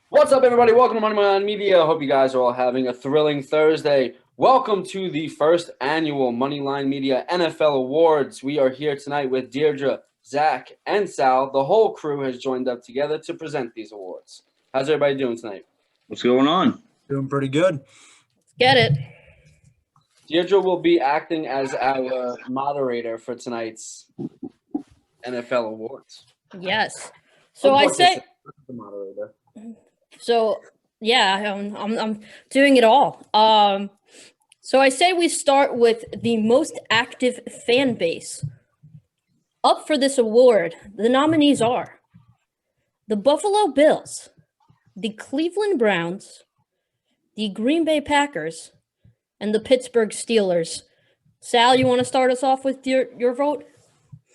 What's up, everybody? Welcome to Moneyline Media. Hope you guys are all having a thrilling Thursday. Welcome to the first annual Moneyline Media NFL Awards. We are here tonight with Deirdre, Zach, and Sal. The whole crew has joined up together to present these awards. How's everybody doing tonight? What's going on? Doing pretty good. Get it. Deirdre will be acting as our moderator for tonight's NFL Awards. Yes. So I say. The moderator. So yeah, I'm doing it all. So I say we start with the most active fan base. Up for this award, the nominees are the Buffalo Bills, the Cleveland Browns, the Green Bay Packers, and the Pittsburgh Steelers. Sal, you want to start us off with your vote?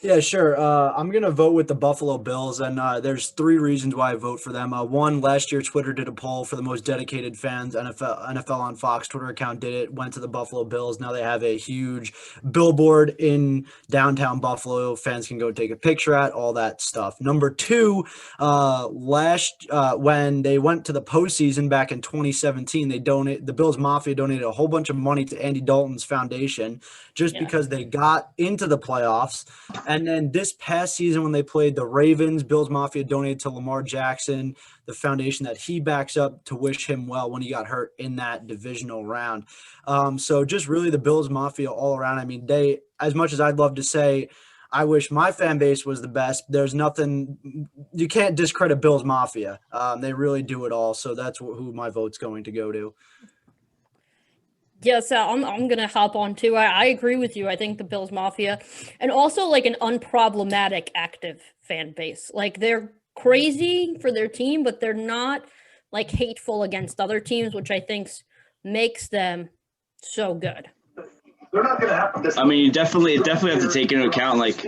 Yeah, sure. I'm going to vote with the Buffalo Bills, and there's three reasons why I vote for them. One, last year Twitter did a poll for the most dedicated fans. NFL on Fox Twitter account did it, went to the Buffalo Bills. Now they have a huge billboard in downtown Buffalo. Fans can go take a picture at, all that stuff. Number two, when they went to the postseason back in 2017, the Bills Mafia donated a whole bunch of money to Andy Dalton's foundation just because they got into the playoffs. And then this past season when they played the Ravens, Bills Mafia donated to Lamar Jackson, the foundation that he backs up, to wish him well when he got hurt in that divisional round. So just really the Bills Mafia all around. I mean, they, as much as I'd love to say, I wish my fan base was the best, there's nothing – you can't discredit Bills Mafia. They really do it all. So that's who my vote's going to go to. Yes, I'm going to hop on too. I agree with you. I think the Bills Mafia, and also like an unproblematic active fan base. Like they're crazy for their team, but they're not like hateful against other teams, which I think makes them so good. They're not gonna have this. I mean, you definitely have to take into account, like,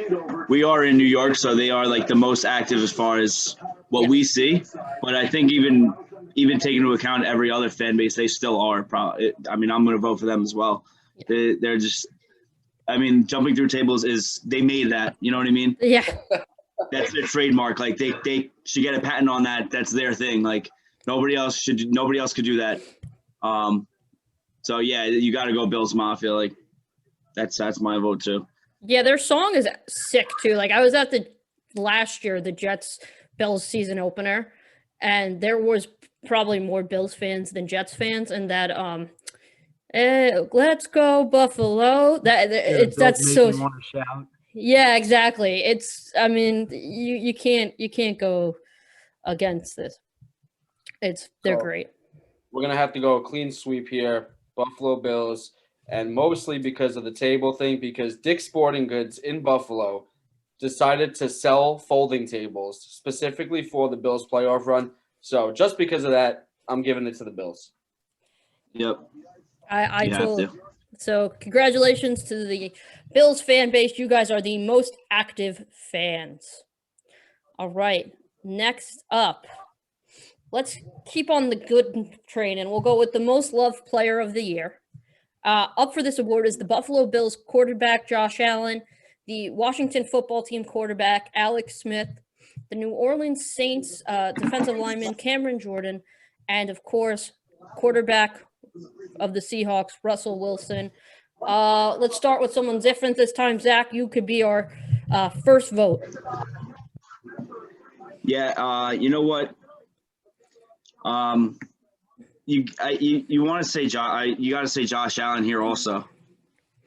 we are in New York, so they are like the most active as far as what we see. But I think even taking into account every other fan base, they still are. I mean, I'm going to vote for them as well. They're just, I mean, jumping through tables they made that. You know what I mean? Yeah. That's their trademark. Like they should get a patent on that. That's their thing. Like nobody else could do that. So yeah, you got to go Bills Mafia. Like that's my vote too. Yeah, their song is sick too. Like I was at last year, the Jets Bills season opener, and there was probably more Bills fans than Jets fans, and that let's go Buffalo. That's so. Want to shout. Yeah, exactly. It's, I mean, you can't go against this. They're great. We're gonna have to go a clean sweep here, Buffalo Bills, and mostly because of the table thing, because Dick's Sporting Goods in Buffalo decided to sell folding tables specifically for the Bills playoff run. So just because of that, I'm giving it to the Bills. Yep. I totally. So congratulations to the Bills fan base. You guys are the most active fans. All right. Next up, let's keep on the good train, and we'll go with the most loved player of the year. Up for this award is the Buffalo Bills quarterback, Josh Allen, the Washington football team quarterback, Alex Smith, the New Orleans Saints defensive lineman, Cameron Jordan, and, of course, quarterback of the Seahawks, Russell Wilson. Let's start with someone different this time. Zach, you could be our first vote. Yeah, you know what? You want to say you got to say Josh Allen here also.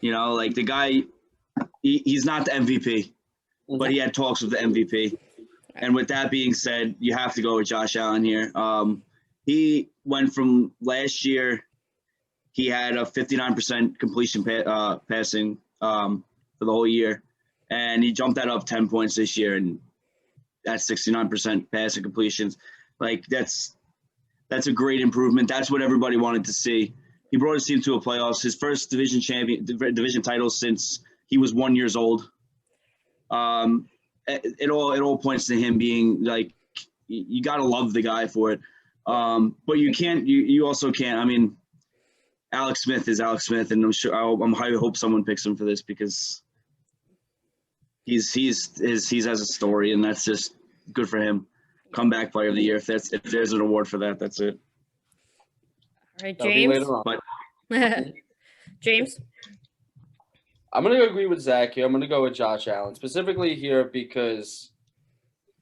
You know, like the guy, he's not the MVP, but he had talks with the MVP. And with that being said, you have to go with Josh Allen here. He went from last year, he had a 59% completion passing for the whole year. And he jumped that up 10 points this year. And that's 69% passing completions. Like, that's a great improvement. That's what everybody wanted to see. He brought his team to a playoffs, his first division title since he was 1 year old. It all points to him being like, you got to love the guy for it. But you also can't. I mean, Alex Smith is Alex Smith, and I hope someone picks him for this because he has a story, and that's just good for him. Comeback player of the year. If there's an award for that, that's it. All right, That'll be James. later on. But James. I'm going to agree with Zach here. I'm going to go with Josh Allen, specifically here because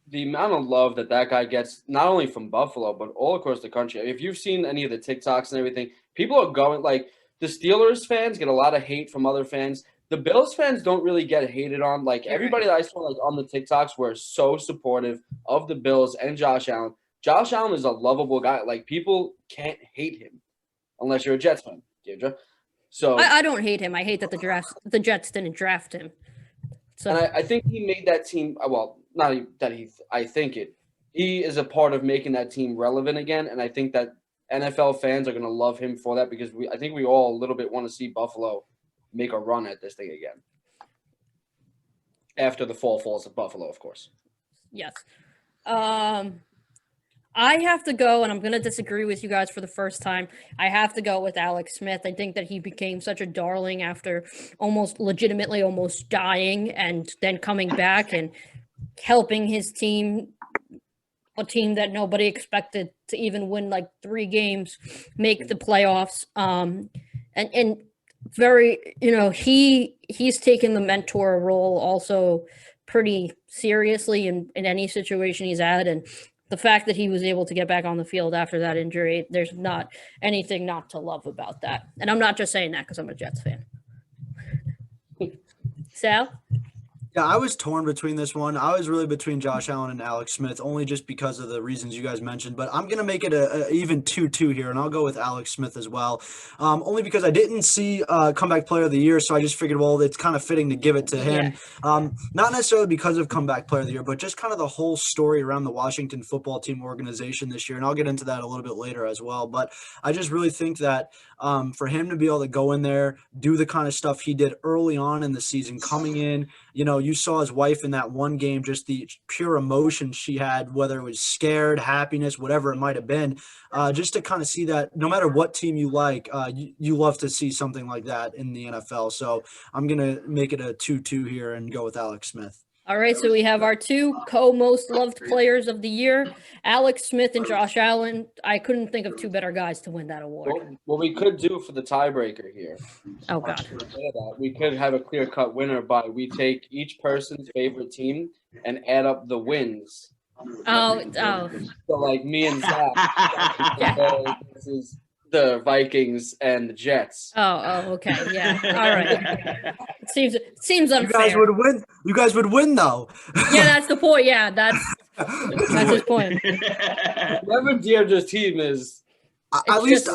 the amount of love that guy gets, not only from Buffalo, but all across the country. If you've seen any of the TikToks and everything, people are going, like, the Steelers fans get a lot of hate from other fans. The Bills fans don't really get hated on. Like, everybody that I saw, like, on the TikToks were so supportive of the Bills and Josh Allen. Josh Allen is a lovable guy. Like, people can't hate him unless you're a Jets fan, Deirdre. So I don't hate him. I hate that the Jets didn't draft him. So and I think he made that team. Well, not that he. I think it. He is a part of making that team relevant again, and I think that NFL fans are going to love him for that because I think we all a little bit want to see Buffalo make a run at this thing again. After the fall falls of Buffalo, of course. yes. I have to go, and I'm going to disagree with you guys for the first time. I have to go with Alex Smith. I think that he became such a darling after legitimately almost dying and then coming back and helping his team, a team that nobody expected to even win like 3 games, make the playoffs. And very, he's taken the mentor role also pretty seriously in any situation he's at. And the fact that he was able to get back on the field after that injury, there's not anything not to love about that. And I'm not just saying that because I'm a Jets fan. Sal? Yeah, I was torn between this one. I was really between Josh Allen and Alex Smith, only just because of the reasons you guys mentioned. But I'm going to make it a even 2-2 here, and I'll go with Alex Smith as well. Only because I didn't see Comeback Player of the Year, so I just figured, well, it's kind of fitting to give it to him. Yeah. Not necessarily because of Comeback Player of the Year, but just kind of the whole story around the Washington football team organization this year. And I'll get into that a little bit later as well. But I just really think that for him to be able to go in there, do the kind of stuff he did early on in the season, coming in, you saw his wife in that one game, just the pure emotion she had, whether it was scared, happiness, whatever it might have been, just to kind of see that no matter what team you like, you love to see something like that in the NFL. So I'm going to make it a 2-2 here and go with Alex Smith. All right, so we have our 2 co-most loved players of the year, Alex Smith and Josh Allen. I couldn't think of 2 better guys to win that award. What we could do for the tiebreaker here, Oh, God. we could have a clear-cut winner by we take each person's favorite team and add up the wins. Oh. So, like me and Zach, this is the Vikings and the Jets. Oh, okay. Yeah. All right. It seems unfair. You guys would win though. Yeah, that's the point. Yeah, that's his point. Whoever Deirdre's team is. At least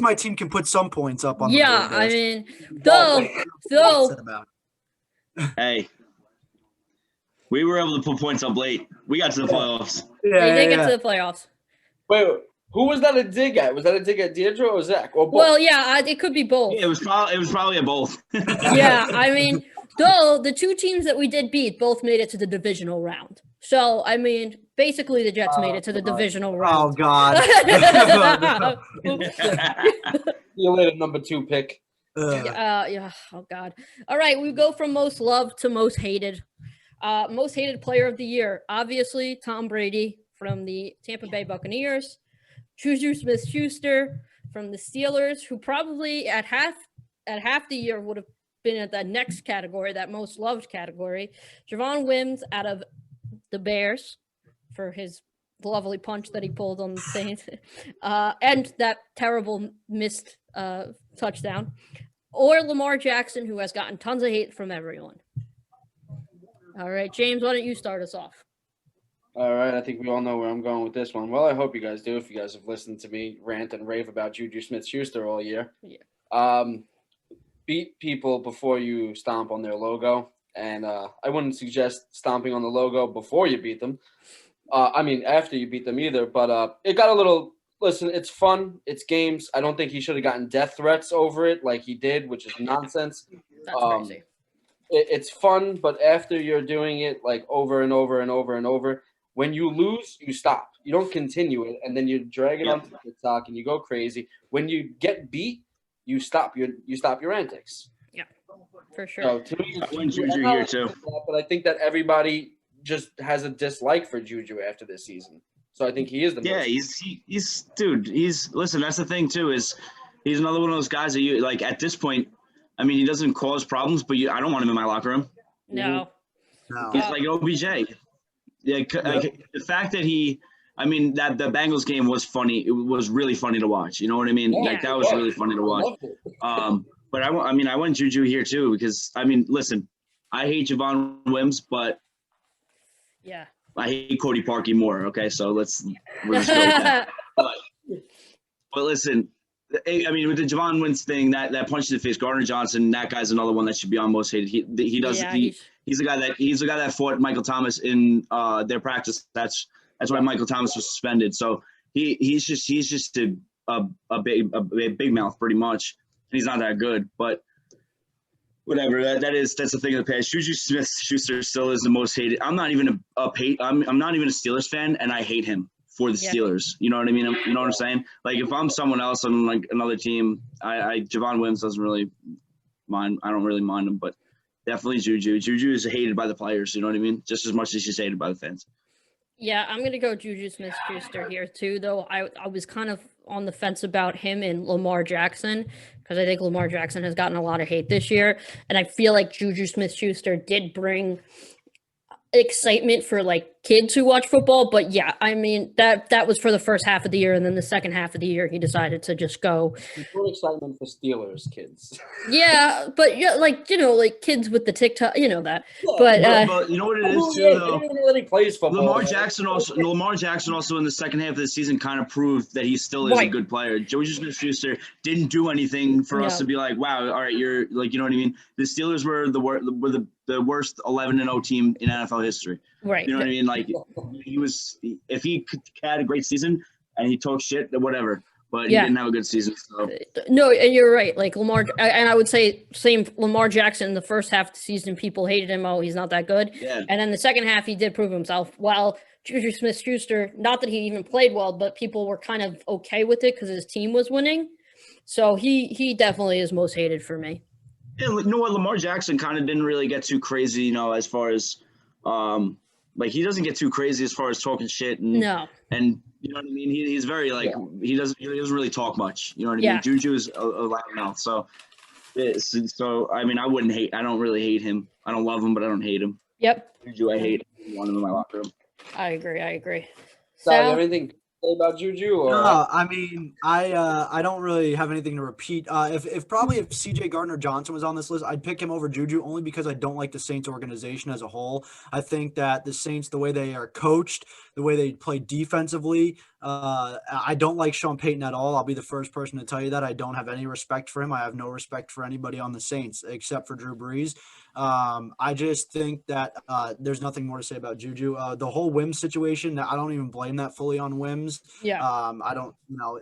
my team can put some points up on. Yeah, the board, I mean, though. Hey, we were able to put points up late. We got to the playoffs. Yeah, they did get to the playoffs. Wait, who was that a dig at? Was that a dig at Deirdre or Zach? Or both? Well, yeah, it could be both. Yeah, it was probably a both. Yeah, I mean, though the 2 teams that we did beat both made it to the divisional round. So, I mean, basically the Jets made it to the divisional round. Oh, God. See you later, number 2 pick. Yeah. Oh, God. All right, we go from most loved to most hated. Most hated player of the year, obviously Tom Brady from the Tampa Bay Buccaneers. Juju Smith-Schuster from the Steelers, who probably at half the year would have been at that next category, that most loved category. Javon Wims out of the Bears for his lovely punch that he pulled on the Saints, and that terrible missed touchdown. Or Lamar Jackson, who has gotten tons of hate from everyone. All right, James, why don't you start us off? All right, I think we all know where I'm going with this one. Well, I hope you guys do if you guys have listened to me rant and rave about Juju Smith-Schuster all year. Yeah. Beat people before you stomp on their logo, and I wouldn't suggest stomping on the logo before you beat them. After you beat them either, but it got a little – listen, it's fun. It's games. I don't think he should have gotten death threats over it like he did, which is nonsense. That's crazy. It's fun, but after you're doing it like over and over and over and over – when you lose, you stop. You don't continue it, and then you drag it onto TikTok and you go crazy. When you get beat, you stop your antics. Yeah, for sure. So to me, I win Juju here too. But I think that everybody just has a dislike for Juju after this season. So I think he is the Yeah, most. he's listen, that's the thing too, is he's another one of those guys that you like at this point. I mean, he doesn't cause problems, but I don't want him in my locker room. No. No. He's like OBJ. Yeah, like, the fact that that the Bengals game was funny. It was really funny to watch. You know what I mean? Yeah, like that was really funny to watch. But I want Juju here too because listen, I hate Javon Wims, but Yeah. I hate Cody Parkey more. Okay, so we'll just go with that. But listen, I mean, with the Javon Wims thing, that punch in the face, Gardner Johnson, that guy's another one that should be on most hated. He's the guy that fought Michael Thomas in their practice. That's why Michael Thomas was suspended. So he's just a big mouth pretty much. He's not that good, but whatever. That's the thing of the past. Juju Smith-Schuster still is the most hated. I'm not even I'm not even a Steelers fan, and I hate him for the Steelers. You know what I mean? You know what I'm saying? Like if I'm someone else on like another team, Javon Wims doesn't really mind. I don't really mind him, but definitely Juju. Juju is hated by the players. You know what I mean? Just as much as he's hated by the fans. Yeah, I'm going to go Juju Smith-Schuster here too, though. I was kind of on the fence about him and Lamar Jackson because I think Lamar Jackson has gotten a lot of hate this year. And I feel like Juju Smith-Schuster did bring excitement for like kids who watch football. But yeah, I mean, that was for the first half of the year. And then the second half of the year, he decided to just go. More excitement for Steelers kids. Yeah, but yeah, like kids with the TikTok, that. Yeah, but you know what it is too, though. He plays football. Lamar Jackson also in the second half of the season kind of proved that he still is a good player. Juju Smith-Schuster didn't do anything for us to be like, wow, all right, you're like, you know what I mean? The Steelers were the worst 11-0 team in NFL history. Right. You know what I mean? Like if he had a great season and he talked shit, whatever. But he didn't have a good season. So. No, and you're right. Like Lamar, and I would say same Lamar Jackson. The first half of the season, people hated him. Oh, he's not that good. Yeah. And then the second half, he did prove himself. While Juju Smith-Schuster, not that he even played well, but people were kind of okay with it because his team was winning. So he definitely is most hated for me. Yeah, you know what? Lamar Jackson kind of didn't really get too crazy, as far as like he doesn't get too crazy as far as talking shit and you know what I mean? He's very like he doesn't really talk much. You know what I mean? Juju is a loudmouth. So I mean I don't really hate him. I don't love him, but I don't hate him. Yep. Juju I hate. I want him in my locker room. I agree. So, anything about Juju? Or? No, I mean, I don't really have anything to repeat. If CJ Gardner Johnson was on this list, I'd pick him over Juju only because I don't like the Saints organization as a whole. I think that the Saints, the way they are coached, the way they play defensively, I don't like Sean Payton at all. I'll be the first person to tell you that. I don't have any respect for him. I have no respect for anybody on the Saints except for Drew Brees. I just think that there's nothing more to say about Juju. The whole Wims situation, I don't even blame that fully on Wims. Yeah. I don't,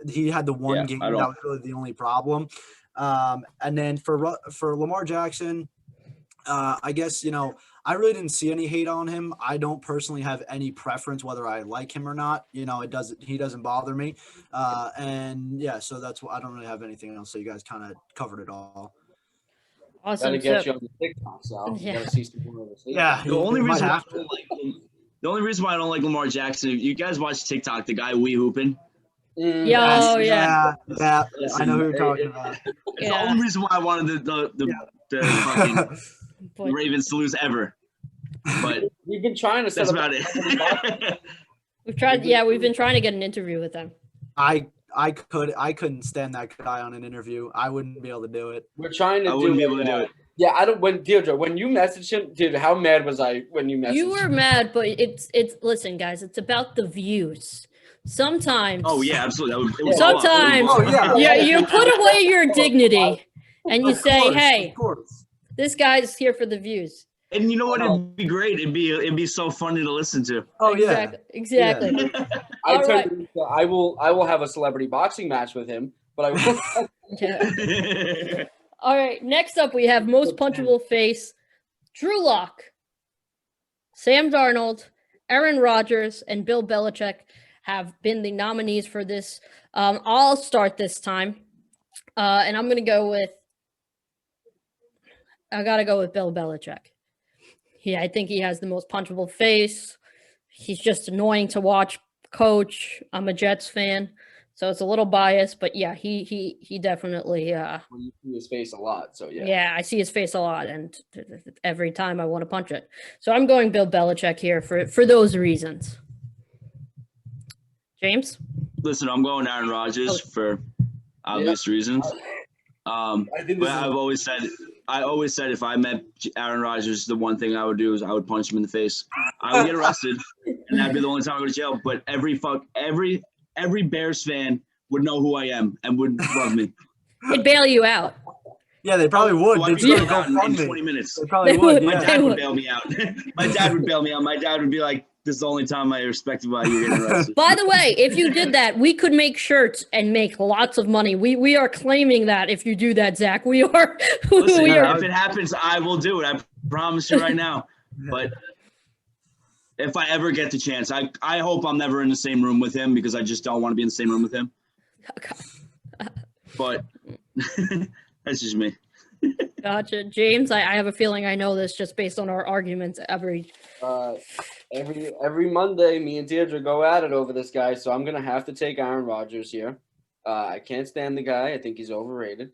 he had the one game that was really the only problem. And then for Lamar Jackson, I guess, I really didn't see any hate on him. I don't personally have any preference whether I like him or not. He doesn't bother me. And yeah, so that's what I don't really have anything else. So you guys kind of covered it all. Awesome. Gotta get you on the TikTok, so you gotta see some more of this. Yeah. The only reason why I don't like Lamar Jackson, you guys watch TikTok, the guy wee hooping. Yeah. I know who you're talking about. It's the only reason why I wanted the fucking Ravens to lose ever. But we've been trying to set that's about it. We've been trying to get an interview with them. I couldn't stand that guy on an interview. I wouldn't be able to do it. We're trying to. I wouldn't be able to do it. Yeah, I don't. When Deirdre, when you messaged him, dude, how mad was I when you messaged? You were mad, but it's. Listen, guys, it's about the views. Sometimes. Oh yeah, absolutely. Sometimes. You put away your dignity, and you say, "Hey, this guy's here for the views." And you know what? It'd be great. It'd be so funny to listen to. Oh yeah, exactly. I will have a celebrity boxing match with him, but I will. All right. Next up, we have most punchable face: Drew Lock, Sam Darnold, Aaron Rodgers, and Bill Belichick have been the nominees for this. I'll start this time, and I'm gonna go with. I gotta go with Bill Belichick. I think he has the most punchable face. He's just annoying to watch coach. I'm a Jets fan, so it's a little biased, but yeah, he definitely Well, you see his face a lot, so yeah. yeah, I see his face a lot, and every time I want to punch it. So I'm going Bill Belichick here for those reasons. James? Listen, I'm going Aaron Rodgers for obvious reasons. I think But I always said if I met Aaron Rodgers, the one thing I would do is I would punch him in the face. I would get arrested, and that'd be the only time I go to jail. But every Bears fan would know who I am and would love me. They'd bail you out. Yeah, they probably would. So I'd They'd be start a bailed out in GoFundMe. 20 minutes. They probably They would. would. My Yeah. dad would bail me out. My dad would bail me out. My dad would be like, "This is the only time I respect why you're getting arrested." By the way, if you did that, we could make shirts and make lots of money. We are claiming that if you do that, Zach. We are. Listen, we are. if it happens, I will do it. I promise you right now. But if I ever get the chance, I hope I'm never in the same room with him because I just don't want to be in the same room with him. But that's just me. Gotcha. James, I have a feeling I know this just based on our arguments every Monday, me and Deirdre go at it over this guy, so I'm gonna have to take Aaron Rodgers here. I can't stand the guy. I think he's overrated.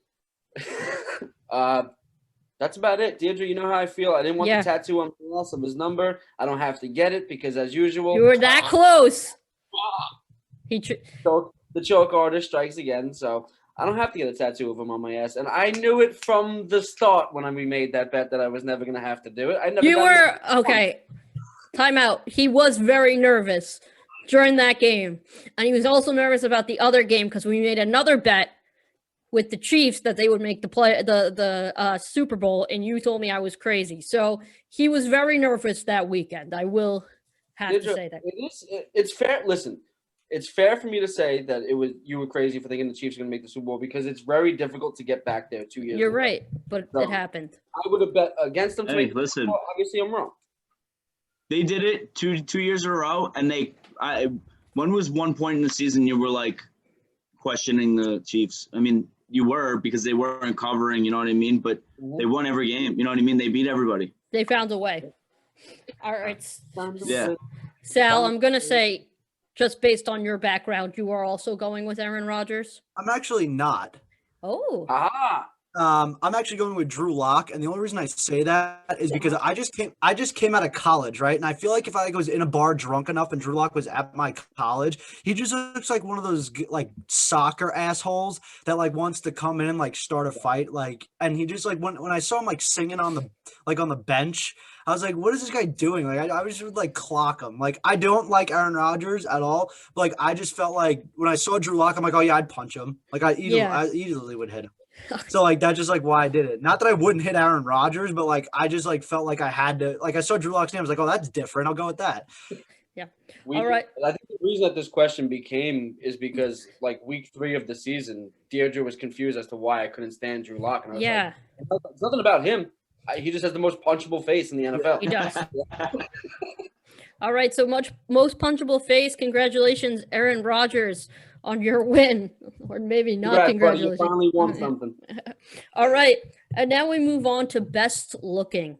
That's about it, Deirdre. You know how I feel. I didn't want the tattoo on the loss of his number. I don't have to get it because, as usual, You were that close. The choke artist strikes again. So I don't have to get a tattoo of him on my ass, and I knew it from the start when we made that bet that I was never gonna have to do it. I never. You were okay. Time out. He was very nervous during that game, and he was also nervous about the other game because we made another bet with the Chiefs that they would make the Super Bowl, and you told me I was crazy. So he was very nervous that weekend. I will have to say that. It's fair. Listen, it's fair for me to say that you were crazy for thinking the Chiefs were going to make the Super Bowl because it's very difficult to get back there 2 years. You're ago. right, but it happened. I would have bet against them. Hey, listen. Obviously, I'm wrong. They did it two years in a row, and when was one point in the season you were like questioning the Chiefs? I mean, you were because they weren't covering, you know what I mean? But they won every game, you know what I mean? They beat everybody. They found a way. All right. Yeah. Sal, I'm going to say, just based on your background, you are also going with Aaron Rodgers? I'm actually not. Oh. I'm actually going with Drew Lock, and the only reason I say that is because I just came out of college, right? And I feel like if I was in a bar drunk enough and Drew Lock was at my college, he just looks like one of those like soccer assholes that like wants to come in and like start a fight, like. And he just like when I saw him like singing on the bench, I was like, what is this guy doing? Like I was just like clock him. Like I don't like Aaron Rodgers at all, but like I just felt like when I saw Drew Lock, I'm like, oh yeah, I'd punch him. Like I easily would hit him. So like that's just like why I did it. Not that I wouldn't hit Aaron Rodgers, but like I just like felt like I had to. Like I saw Drew Lock's name, I was like, oh, that's different. I'll go with that. Yeah. All right. I think the reason that this question became is because like week 3 of the season, Deirdre was confused as to why I couldn't stand Drew Lock, and I was like, it's nothing about him. He just has the most punchable face in the NFL. He does. All right. So most punchable face. Congratulations, Aaron Rodgers, on your win, or maybe not. Congratulations. You finally won something. All right. And now we move on to best looking.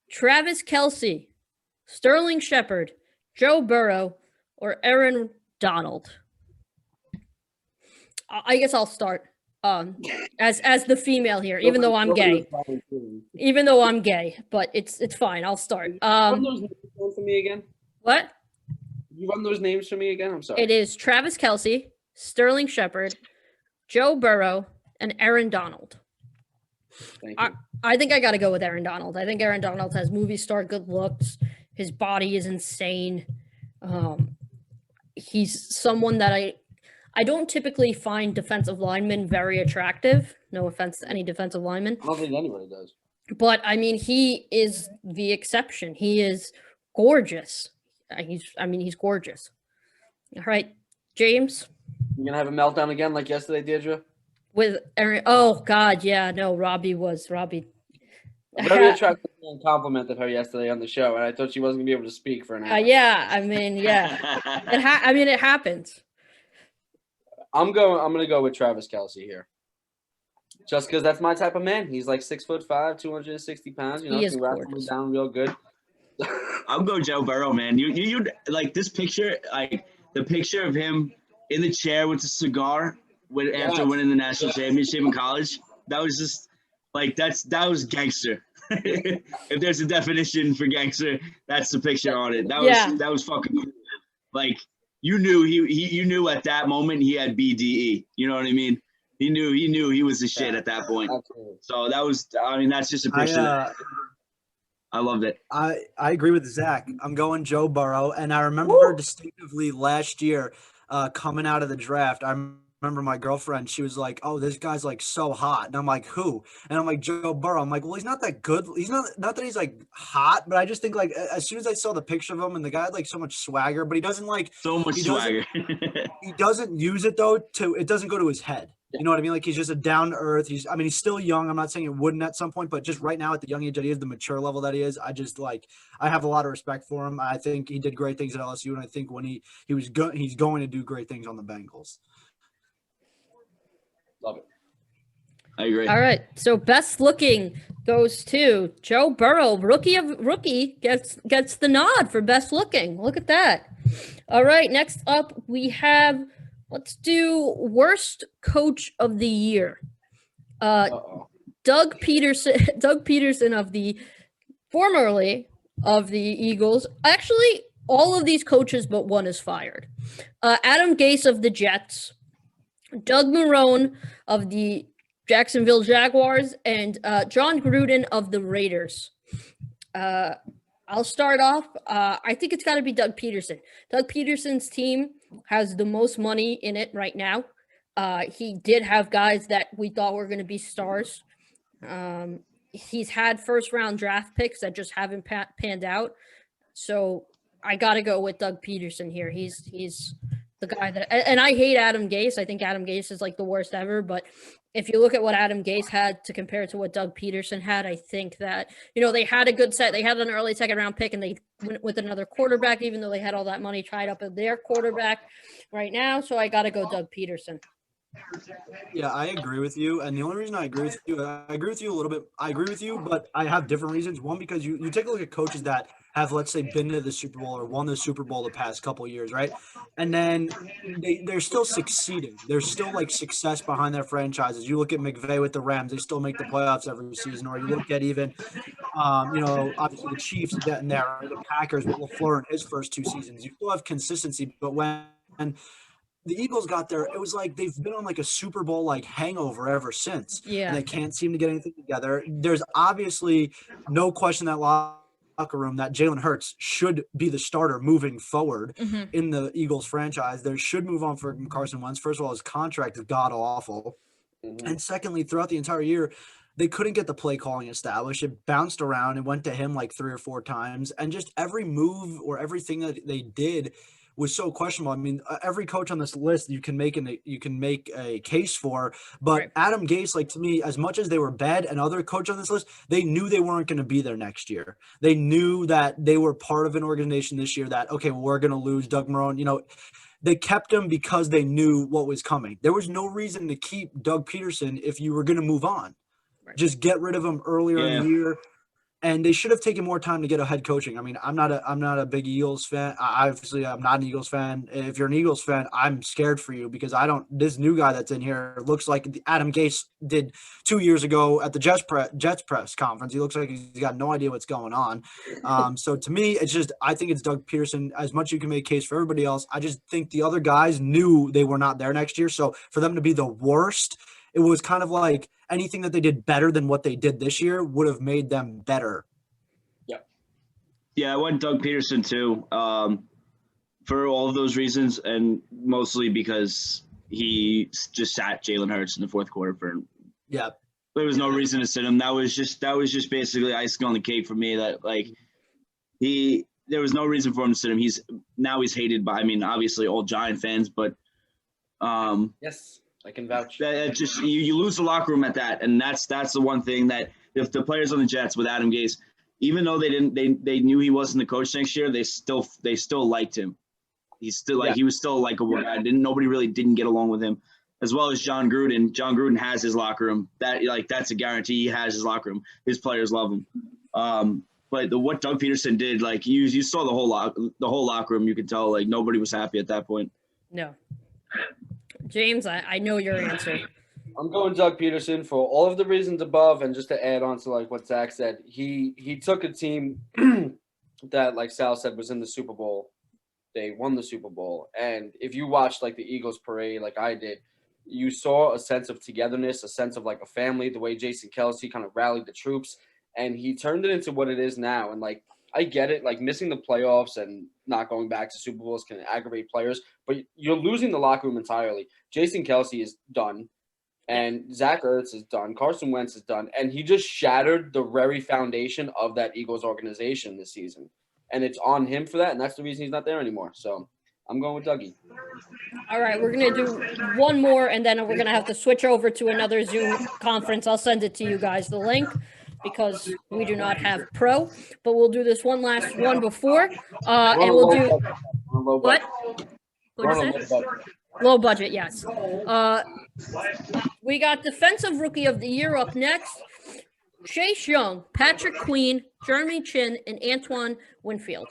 Travis Kelce, Sterling Shepard, Joe Burrow, or Aaron Donald. I guess I'll start as the female here, even though I'm gay. Even though I'm gay, but it's fine. I'll start. Run those names for me again. What? You run those names for me again? I'm sorry. It is Travis Kelce, Sterling Shepard, Joe Burrow, and Aaron Donald. Thank you. I think I got to go with Aaron Donald. I think Aaron Donald has movie star good looks. His body is insane. He's someone that I don't typically find defensive linemen very attractive. No offense to any defensive lineman. I don't think anybody does. But, I mean, he is the exception. He is gorgeous. He's gorgeous. All right, James? You going to have a meltdown again like yesterday, Deirdre? With Aaron. Oh, God, yeah. No, Robbie. A very attractive man complimented her yesterday on the show, and I thought she wasn't going to be able to speak for an hour. Yeah, I mean, yeah. It happens. I'm going to go with Travis Kelce here. Just because that's my type of man. He's like 6'5", 260 pounds. You know, He is can wrestle me gorgeous. down real good. I'll go Joe Burrow, man. You like this picture, like the picture of him in the chair with the cigar after Yes. winning the national championship in college. That was just like that was gangster. If there's a definition for gangster, that's the picture on it. That was fucking cool. Like you knew you knew at that moment he had BDE. You know what I mean? He knew he was the shit at that point. Absolutely. So that's just a picture. I loved it. I agree with Zach. I'm going Joe Burrow, and I remember distinctively last year coming out of the draft. I remember my girlfriend. She was like, "Oh, this guy's like so hot," and I'm like, "Who?" And I'm like, "Joe Burrow." I'm like, "Well, he's not that good. He's not that he's like hot, but I just think like as soon as I saw the picture of him, and the guy had like so much swagger, but he doesn't like So much swagger. he doesn't use it though. It doesn't go to his head. You know what I mean? Like he's just a down to earth. He's still young. I'm not saying it wouldn't at some point, but just right now at the young age that he is, the mature level that he is, I have a lot of respect for him. I think he did great things at LSU, and I think when he's going to do great things on the Bengals. Love it. I agree. All right. So best looking goes to Joe Burrow. Rookie gets the nod for best looking. Look at that. All right. Next up, we have. Let's do worst coach of the year. Doug Peterson. Doug Peterson formerly of the Eagles. Actually, all of these coaches but one is fired. Adam Gase of the Jets. Doug Marrone of the Jacksonville Jaguars, and John Gruden of the Raiders. I'll start off. I think it's got to be Doug Peterson. Doug Peterson's team has the most money in it right now. He did have guys that we thought were going to be stars. He's had first-round draft picks that just haven't panned out. So I got to go with Doug Peterson here. He's the guy that, and I hate Adam Gase. I think Adam Gase is like the worst ever, but if you look at what Adam Gase had to compare to what Doug Peterson had, I think that, they had a good set. They had an early second-round pick, and they went with another quarterback, even though they had all that money tied up in their quarterback right now. So I got to go Doug Peterson. Yeah, I agree with you. And the only reason I agree with you a little bit. I agree with you, but I have different reasons. One, because you take a look at coaches that have, let's say, been to the Super Bowl or won the Super Bowl the past couple of years, right? And then they're still succeeding. There's still like success behind their franchises. You look at McVay with the Rams; they still make the playoffs every season. Or you look at even, obviously the Chiefs getting there, or the Packers with LaFleur in his first two seasons. You still have consistency, but when the Eagles got there, it was like they've been on like a Super Bowl like hangover ever since. Yeah. And they can't seem to get anything together. There's obviously no question that locker room that Jalen Hurts should be the starter moving forward in the Eagles franchise. There should move on from Carson Wentz. First of all, his contract is god awful. And secondly, throughout the entire year, they couldn't get the play calling established. It bounced around and went to him like 3 or 4 times. And just every move or everything that they did was so questionable. I mean, every coach on this list you can make a case for, but right. Adam Gase, like to me, as much as they were bad, and other coach on this list, they knew they weren't going to be there next year. They knew that they were part of an organization this year that, okay, well, we're going to lose Doug Marrone. They kept him because they knew what was coming. There was no reason to keep Doug Peterson if you were going to move on. Right. Just get rid of him earlier in the year. And they should have taken more time to get a head coaching. I mean, I'm not a big Eagles fan. Obviously, I'm not an Eagles fan. If you're an Eagles fan, I'm scared for you because this new guy that's in here looks like Adam Gase did 2 years ago at the Jets press conference. He looks like he's got no idea what's going on. So to me, I think it's Doug Peterson. As much as you can make a case for everybody else, I just think the other guys knew they were not there next year. So for them to be the worst, it was kind of like anything that they did better than what they did this year would have made them better. Yeah, I went Doug Peterson too, for all of those reasons, and mostly because he just sat Jalen Hurts in the fourth quarter Yeah. There was no reason to sit him. That was just basically icing on the cake for me. That there was no reason for him to sit him. He's hated by, obviously all Giant fans, but yes. I can vouch. That just you lose the locker room at that, and that's the one thing that if the players on the Jets with Adam Gase, even though they knew he wasn't the coach next year, they still liked him. He's still he was still a likable guy. Nobody really didn't get along with him. as well as John Gruden. John Gruden has his locker room. That's a guarantee. He has his locker room. His players love him. But what Doug Peterson did, like you saw the whole locker room. You could tell like nobody was happy at that point. No. James, I know your answer. I'm going Doug Peterson for all of the reasons above, and just to add on to like what Zach said, he took a team that, like Sal said, was in the Super Bowl. They won the Super Bowl, and if you watched like the Eagles parade, like I did, you saw a sense of togetherness, a sense of like a family. The way Jason Kelce kind of rallied the troops, and he turned it into what it is now. And like I get it, like missing the playoffs and not going back to Super Bowls can aggravate players, but you're losing the locker room entirely. Jason Kelce is done. And Zach Ertz is done. Carson Wentz is done. And he just shattered the very foundation of that Eagles organization this season. And it's on him for that. And that's the reason he's not there anymore. So I'm going with Dougie. All right, we're going to do one more, and then we're going to have to switch over to another Zoom conference. I'll send it to you guys, the link, because we do not have pro. But we'll do this one last one before. And we'll do – what? What is it? Low budget, yes. We got Defensive Rookie of the Year up next. Chase Young, Patrick Queen, Jeremy Chin, and Antoine Winfield.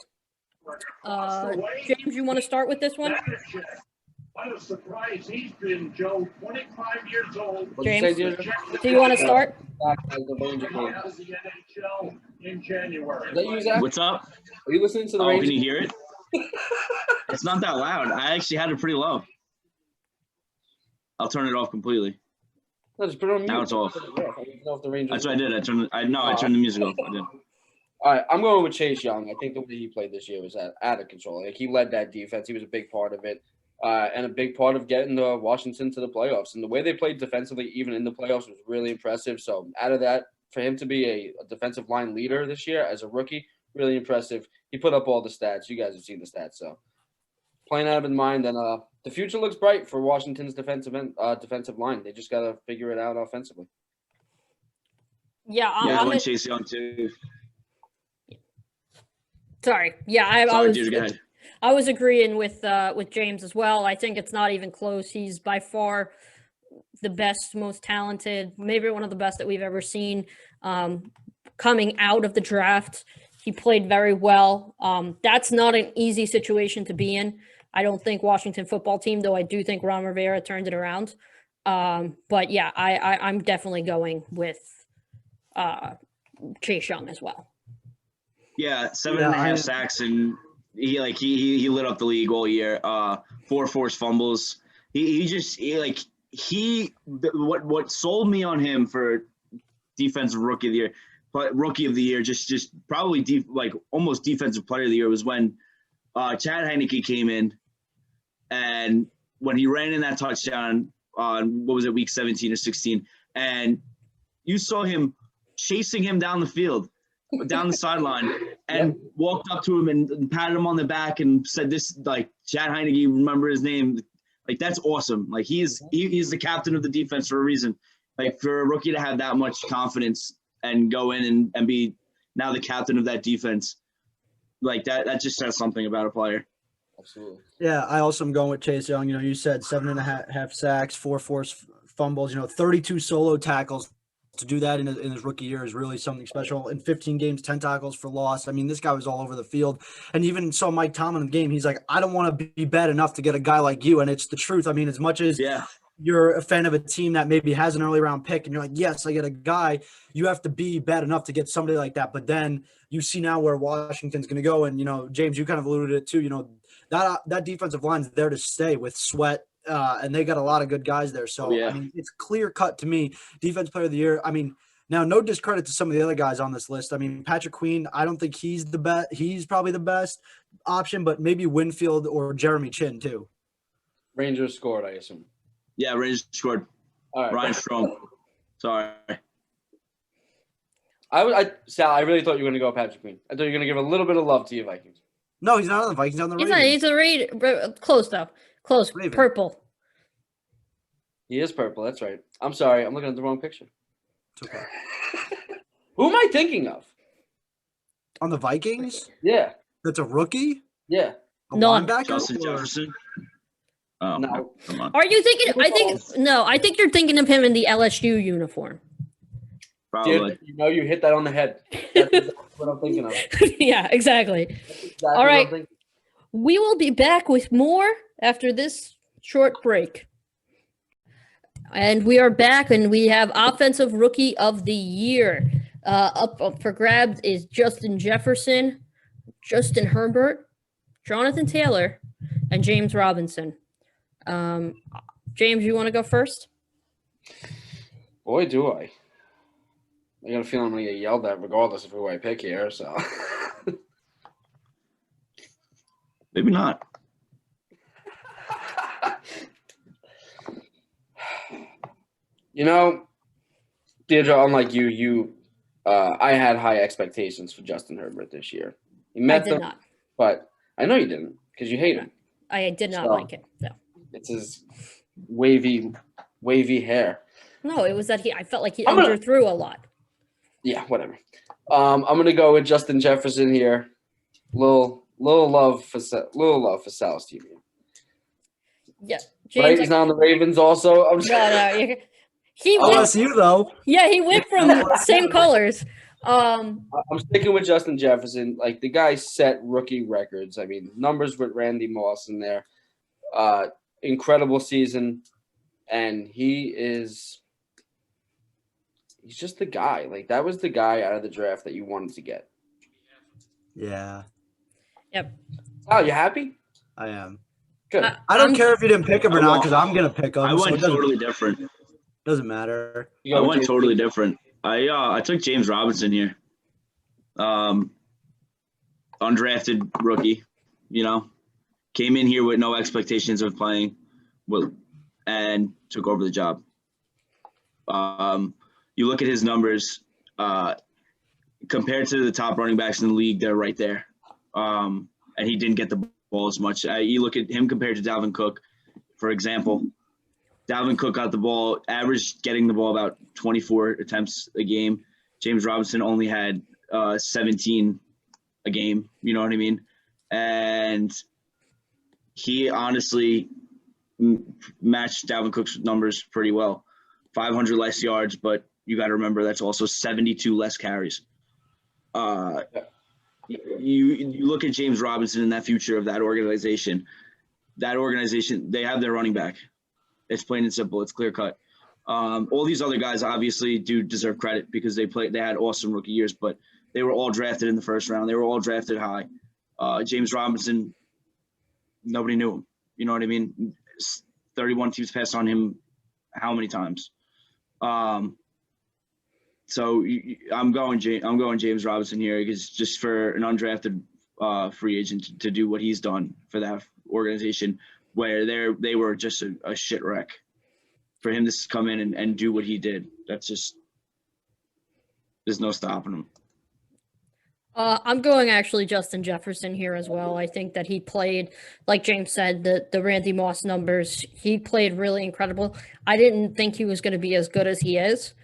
James, you want to start with this one? What a surprise he's been, Joe. 25 years old. James, do you want to start? The NHL in January. What's up? Are you listening to the Can Rangers? you hear it? It's not that loud. I actually had it pretty low. I'll turn it off completely. No, just put it on mute. Now it's off. I don't know if the Rangers. That's what I did. I turned the music off. I did. All right, I'm going with Chase Young. I think the way he played this year was out of control. Like he led that defense. He was a big part of it, and a big part of getting Washington to the playoffs. And the way they played defensively, even in the playoffs, was really impressive. So out of that, for him to be a defensive line leader this year as a rookie, really impressive. He put up all the stats. You guys have seen the stats. So playing out of his mind, and the future looks bright for Washington's defensive line. They just got to figure it out offensively. Yeah, I went Chase Young too. Sorry. Yeah, I was agreeing with James as well. I think it's not even close. He's by far the best, most talented, maybe one of the best that we've ever seen coming out of the draft. He played very well. That's not an easy situation to be in. I don't think Washington football team, though I do think Ron Rivera turned it around. But yeah, I'm definitely going with Chase Young as well. Yeah, 7.5 sacks, and he lit up the league all year. 4 forced fumbles. What sold me on him for defensive rookie of the year, but rookie of the year, just probably almost defensive player of the year was when Chad Heineke came in, and when he ran in that touchdown on week 17 or 16, and you saw him chasing him down the field, down the sideline, and walked up to him and patted him on the back and said, "This Chad Heineke, remember his name." Like that's awesome. Like he's the captain of the defense for a reason. Like for a rookie to have that much confidence and go in and be now the captain of that defense, like that just says something about a player. Absolutely. Yeah, I also am going with Chase Young. You said 7.5 sacks, 4 forced fumbles, 32 solo tackles. To do that in his rookie year is really something special. In 15 games, 10 tackles for loss. I mean, this guy was all over the field. And even saw Mike Tomlin in the game. He's like, I don't want to be bad enough to get a guy like you. And it's the truth. I mean, as much as you're a fan of a team that maybe has an early round pick and you're like, yes, I get a guy, you have to be bad enough to get somebody like that. But then you see now where Washington's going to go. And, James, you kind of alluded to it too. That defensive line's there to stay with Sweat. And they got a lot of good guys there. So, I mean, it's clear cut to me. Defense player of the year. I mean, now no discredit to some of the other guys on this list. I mean, Patrick Queen, I don't think he's the best. He's probably the best option, but maybe Winfield or Jeremy Chin too. Rangers scored, I assume. Yeah, Rangers scored. All right. Ryan Strome. Sorry. Sal, I really thought you were going to go Patrick Queen. I thought you were going to give a little bit of love to your Vikings. No, he's not on the Vikings. He's on the Ravens. He's a Raider. Close though. Close. Raven. Purple. He is purple. That's right. I'm sorry. I'm looking at the wrong picture. It's okay. Who am I thinking of? On the Vikings? Yeah. That's a rookie? Yeah. A None. linebacker? Justin Jefferson. Oh, No. come on. Are you thinking? I think you're thinking of him in the LSU uniform. Probably. Dude, you hit that on the head. That's exactly what I'm thinking of. Yeah, exactly. That's exactly All what right. I'm thinking. We will be back with more after this short break. And we are back, and we have Offensive Rookie of the Year. Up for grabs is Justin Jefferson, Justin Herbert, Jonathan Taylor, and James Robinson. James, you want to go first? Boy, do I. I got a feeling I'm going to get yelled at regardless of who I pick here, so. Maybe not. You know, Deirdre, unlike you, I had high expectations for Justin Herbert this year. He I met did them, not. but I know you didn't because you hate him. I did not So- like him. No. It's his wavy hair. No, it was that I felt like he I'm gonna- underthrew a lot. Yeah, whatever. I'm gonna go with Justin Jefferson here. Little love for Sal's team. Yeah, Right? James. He's not on the Ravens also. I'm just, No. He went. LSU though. Yeah, he went from same colors. I'm sticking with Justin Jefferson. Like the guy set rookie records. I mean, numbers with Randy Moss in there. Incredible season, and he's just the guy. Like that was the guy out of the draft that you wanted to get. Yeah, Oh, you happy? I am. Good. I don't I'm- care if you didn't pick him or not because I'm gonna pick him. I so went it doesn't, totally different. doesn't matter. You I go with went JT? totally different. I took James Robinson here. Undrafted rookie, came in here with no expectations of playing, and took over the job. You look at his numbers, compared to the top running backs in the league, they're right there. And he didn't get the ball as much. You look at him compared to Dalvin Cook, for example. Dalvin Cook got the ball, averaged getting the ball about 24 attempts a game. James Robinson only had 17 a game, you know what I mean? And he honestly matched Dalvin Cook's numbers pretty well. 500 less yards, but you got to remember that's also 72 less carries. You look at James Robinson and that future of that organization. That organization, they have their running back. It's plain and simple. It's clear cut. All these other guys obviously do deserve credit because they had awesome rookie years, but they were all drafted in the first round. They were all drafted high. James Robinson, nobody knew him. You know what I mean? 31 teams passed on him how many times? So I'm going James Robinson here because just for an undrafted free agent to do what he's done for that organization where they were just a shit wreck. For him to come in and do what he did, that's just there's no stopping him. I'm going actually Justin Jefferson here as well. I think that he played, like James said, the Randy Moss numbers, he played really incredible. I didn't think he was going to be as good as he is,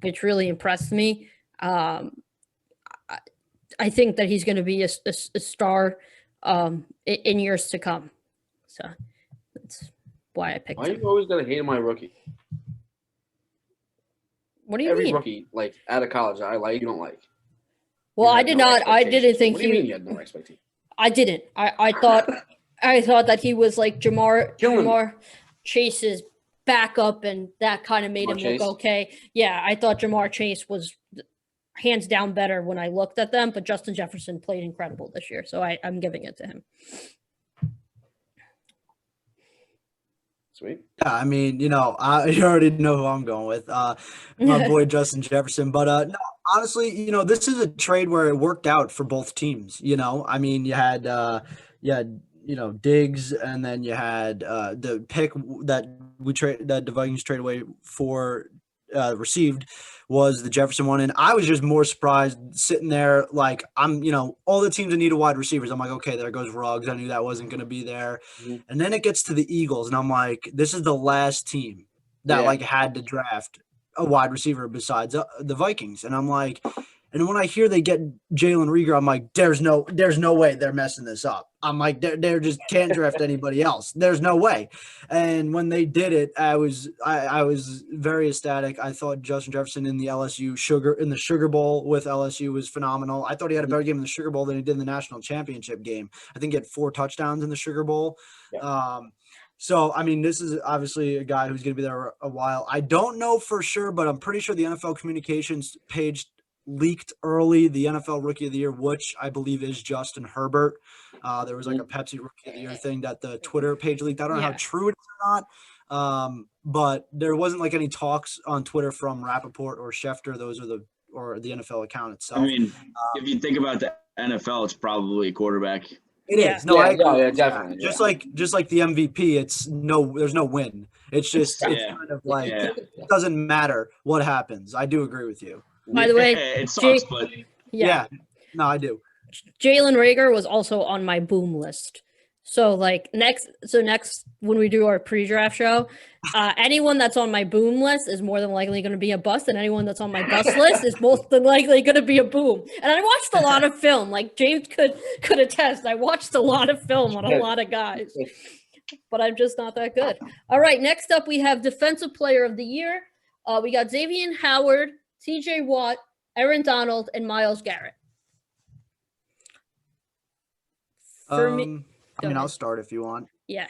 which really impressed me. I think that he's going to be a star in years to come. So that's why I picked Why him. you always gotta hate my rookie? What do you Every mean? rookie, like out of college, I like. You don't like. Well, You I had did no not. I didn't expectations. think What do you mean you had no expectations? I didn't. I thought that he was like Jamar Chase's backup, and that kind of made him Chase? look okay. Yeah, I thought Jamar Chase was hands down better when I looked at them, but Justin Jefferson played incredible this year, so I'm giving it to him. Sweet. Yeah, I mean, you already know who I'm going with. My boy Justin Jefferson. But no, honestly, this is a trade where it worked out for both teams. I mean, you had Diggs, and then you had the pick that the Vikings trade away for received was the Jefferson one. And I was just more surprised sitting there. Like all the teams that need a wide receivers. I'm like, okay, there goes Ruggs. I knew that wasn't going to be there. Mm-hmm. And then it gets to the Eagles, and I'm like, this is the last team that Yeah. had to draft a wide receiver besides the Vikings. And I'm like, And when I hear they get Jalen Rieger, I'm like, there's no way they're messing this up. I'm like, they're just can't draft anybody else. There's no way. And when they did it, I was very ecstatic. I thought Justin Jefferson in the Sugar Bowl with LSU was phenomenal. I thought he had a better game in the Sugar Bowl than he did in the national championship game. I think he had 4 touchdowns in the Sugar Bowl. Yeah. So, I mean, this is obviously a guy who's going to be there a while. I don't know for sure, but I'm pretty sure the NFL communications page leaked early the NFL Rookie of the Year, which I believe is Justin Herbert. There was like a Pepsi Rookie of the Year thing that the Twitter page leaked. I don't know how true it is or not, but there wasn't like any talks on Twitter from Rappaport or Schefter. Those are the NFL account itself. I mean, if you think about the NFL, it's probably a quarterback. It is. No, I agree. Yeah, definitely. Just like the MVP, there's no win. It's just it's kind of like it doesn't matter what happens. I do agree with you. By the way, it sucks, but yeah. No, I do. Jalen Rieger was also on my boom list. So like next when we do our pre-draft show, anyone that's on my boom list is more than likely going to be a bust, and anyone that's on my bust list is most than likely going to be a boom. And I watched a lot of film, like James could attest. I watched a lot of film on a lot of guys, but I'm just not that good. All right, next up we have Defensive Player of the Year. We got Xavier Howard, T.J. Watt, Aaron Donald, and Myles Garrett. For me, I'll start if you want. Yeah.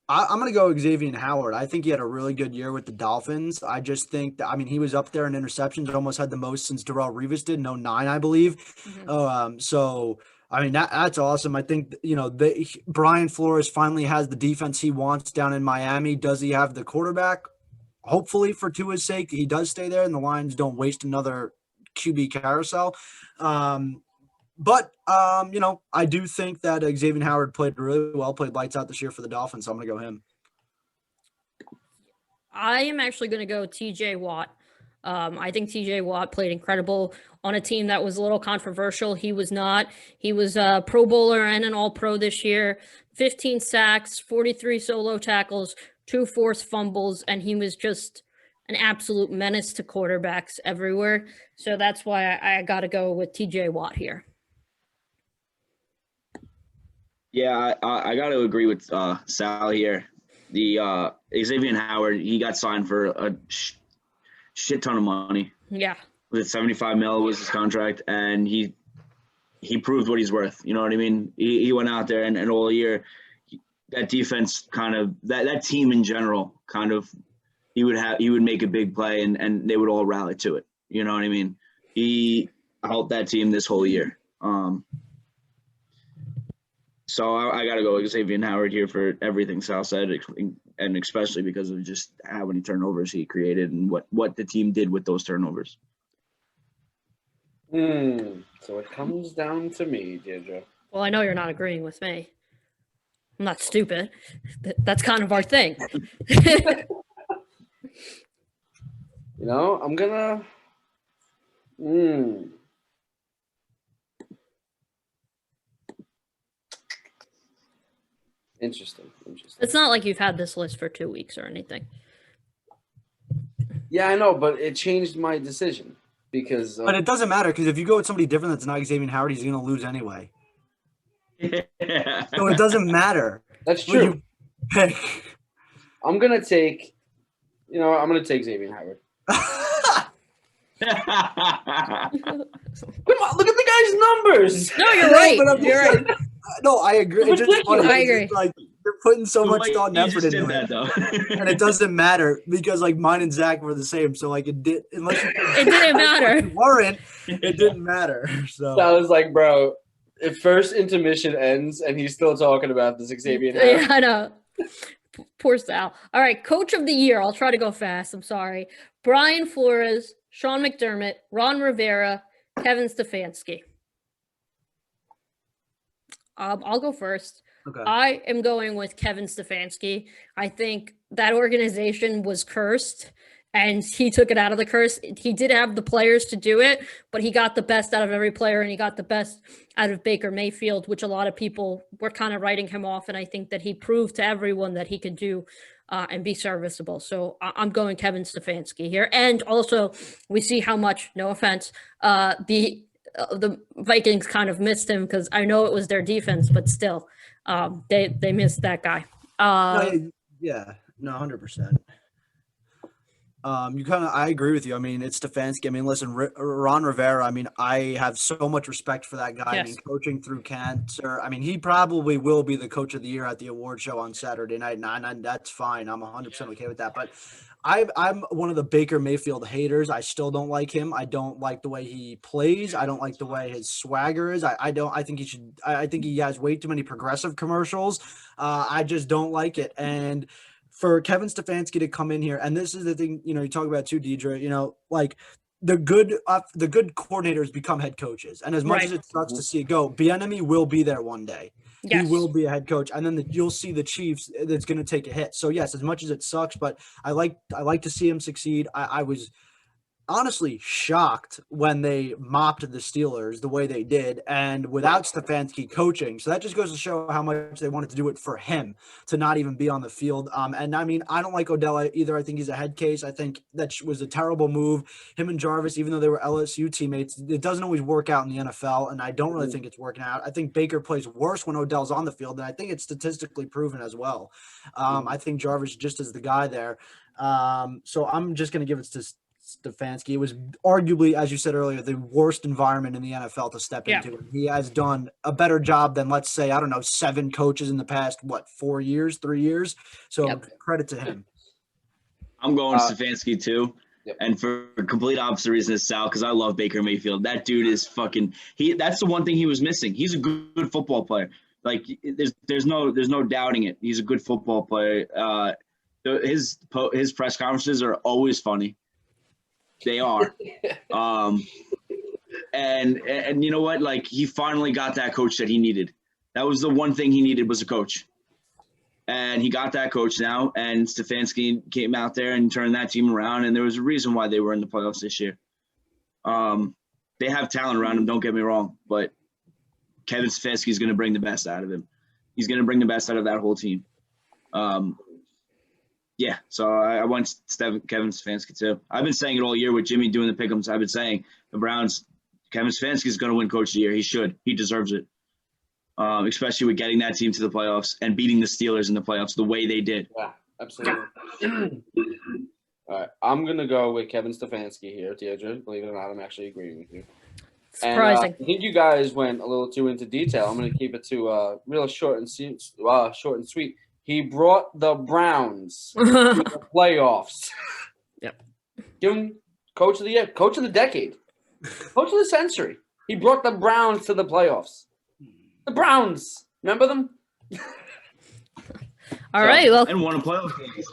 I'm going to go Xavier Howard. I think he had a really good year with the Dolphins. I just think that, he was up there in interceptions, almost had the most since Darrelle Revis did, 09, I believe. So, that's awesome. I think, Brian Flores finally has the defense he wants down in Miami. Does he have the quarterback? Hopefully, for Tua's sake, he does stay there and the Lions don't waste another QB carousel. But I do think that Xavier Howard played really well, played lights out this year for the Dolphins, so I'm going to go him. I am actually going to go TJ Watt. I think TJ Watt played incredible on a team that was a little controversial. He was not. He was a Pro Bowler and an All-Pro this year, 15 sacks, 43 solo tackles, 2 forced fumbles, and he was just an absolute menace to quarterbacks everywhere. So that's why I got to go with TJ Watt here. Yeah, I got to agree with Sal here. The Xavier Howard, he got signed for a shit ton of money. Yeah. With $75 million was his contract, and he proved what he's worth. You know what I mean? He went out there and all year, that defense kind of that team in general kind of he would make a big play and they would all rally to it. You know what I mean? He helped that team this whole year. So I got to go with Xavier Howard here for everything Sal said, and especially because of just how many turnovers he created and what the team did with those turnovers. So it comes down to me, Deirdre. Well, I know you're not agreeing with me. I'm not stupid. That's kind of our thing. I'm gonna. Interesting. It's not like you've had this list for 2 weeks or anything. Yeah, I know, but it changed my decision because. But it doesn't matter because if you go with somebody different that's not Xavier Howard, he's going to lose anyway. So it doesn't matter. That's true. I'm gonna take. I'm gonna take Xavier Howard. Come on, look at the guy's numbers. No, you're right. You're right. No, I agree. It's just funny. I agree. Like you're putting so much thought and effort into it, and it doesn't matter because like mine and Zach were the same. So like it did unless it didn't matter. You weren't. It didn't matter. So I was like, bro, if first intermission ends and he's still talking about this Xavier Howard. Yeah, I know. Poor Sal. All right, Coach of the Year. I'll try to go fast. I'm sorry. Brian Flores, Sean McDermott, Ron Rivera, Kevin Stefanski. I'll go first. Okay. I am going with Kevin Stefanski. I think that organization was cursed, and he took it out of the curse. He did have the players to do it, but he got the best out of every player, and he got the best out of Baker Mayfield, which a lot of people were kind of writing him off, and I think that he proved to everyone that he could do and be serviceable. So I'm going Kevin Stefanski here. And also, we see how much, no offense, the Vikings kind of missed him, because I know it was their defense, but still, they missed that guy. Yeah, no, 100%. I agree with you. I mean, it's Stefanski. I mean, listen, Ron Rivera, I mean, I have so much respect for that guy. Yes. I mean, coaching through cancer. I mean, he probably will be the coach of the year at the award show on Saturday night. And that's fine. I'm 100% okay with that. But I'm one of the Baker Mayfield haters. I still don't like him. I don't like the way he plays. I don't like the way his swagger is. I think he has way too many progressive commercials. I just don't like it. And for Kevin Stefanski to come in here, and this is the thing, you talk about too, Deidre, like the good coordinators become head coaches. And as much as it sucks to see it go, Bieniemy will be there one day. Yes. He will be a head coach, and then you'll see the Chiefs that's going to take a hit. So yes, as much as it sucks, but I like to see him succeed. I was honestly shocked when they mopped the Steelers the way they did, and without Stefanski coaching. So that just goes to show how much they wanted to do it for him to not even be on the field. And I mean, I don't like Odell either. I think he's a head case. I think that was a terrible move. Him and Jarvis, even though they were LSU teammates, it doesn't always work out in the NFL, and I don't really think it's working out. I think Baker plays worse when Odell's on the field, and I think it's statistically proven as well. I think Jarvis just is the guy there. So I'm just going to give it to Stefanski. It was arguably, as you said earlier, the worst environment in the NFL to step into. He has done a better job than, let's say, 7 coaches in the past, 3 years. So credit to him. I'm going Stefanski too. Yep. And for a complete opposite reason as Sal, because I love Baker Mayfield. That dude is that's the one thing he was missing. He's a good football player. Like there's no doubting it. He's a good football player. His press conferences are always funny. They are. And you know what? Like, he finally got that coach that he needed. That was the one thing he needed, was a coach. And he got that coach now, and Stefanski came out there and turned that team around, and there was a reason why they were in the playoffs this year. They have talent around him, don't get me wrong, but Kevin Stefanski is going to bring the best out of him. He's going to bring the best out of that whole team. Yeah, so I want Kevin Stefanski too. I've been saying it all year with Jimmy doing the pick'ems. I've been saying the Browns, Kevin Stefanski is going to win Coach of the Year. He should. He deserves it, especially with getting that team to the playoffs and beating the Steelers in the playoffs the way they did. Yeah, absolutely. All right, I'm going to go with Kevin Stefanski here, Deirdre. Believe it or not, I'm actually agreeing with you. Surprising. And I think you guys went a little too into detail. I'm going to keep it to real short and sweet. He brought the Browns to the playoffs. Yep. Give him Coach of the Year, Coach of the Decade, Coach of the Century. He brought the Browns to the playoffs. The Browns. Remember them? All right. Well, and won a playoff game.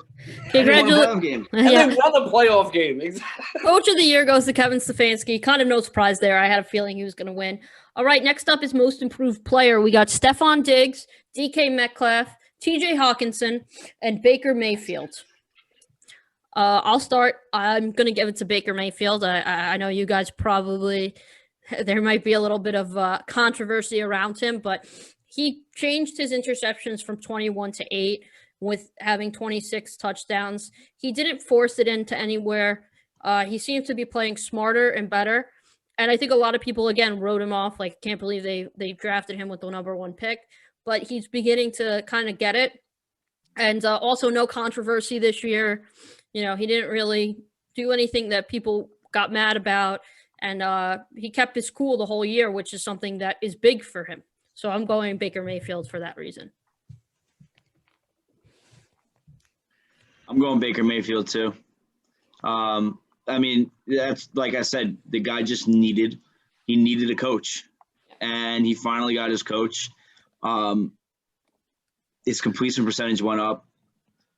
Congratulations. And they won the playoff game. Exactly. Coach of the Year goes to Kevin Stefanski. Kind of no surprise there. I had a feeling he was going to win. All right. Next up is Most Improved Player. We got Stephon Diggs, DK Metcalf, TJ Hawkinson, and Baker Mayfield. I'll start. I'm going to give it to Baker Mayfield. I know you guys probably, there might be a little bit of controversy around him, but he changed his interceptions from 21 to 8 with having 26 touchdowns. He didn't force it into anywhere. He seems to be playing smarter and better. And I think a lot of people, again, wrote him off. Like, can't believe they drafted him with the number 1 pick. But he's beginning to kind of get it. And also no controversy this year. He didn't really do anything that people got mad about. And he kept his cool the whole year, which is something that is big for him. So I'm going Baker Mayfield for that reason. I'm going Baker Mayfield too. I mean, that's, like I said, the guy just needed a coach. And he finally got his coach. His completion percentage went up.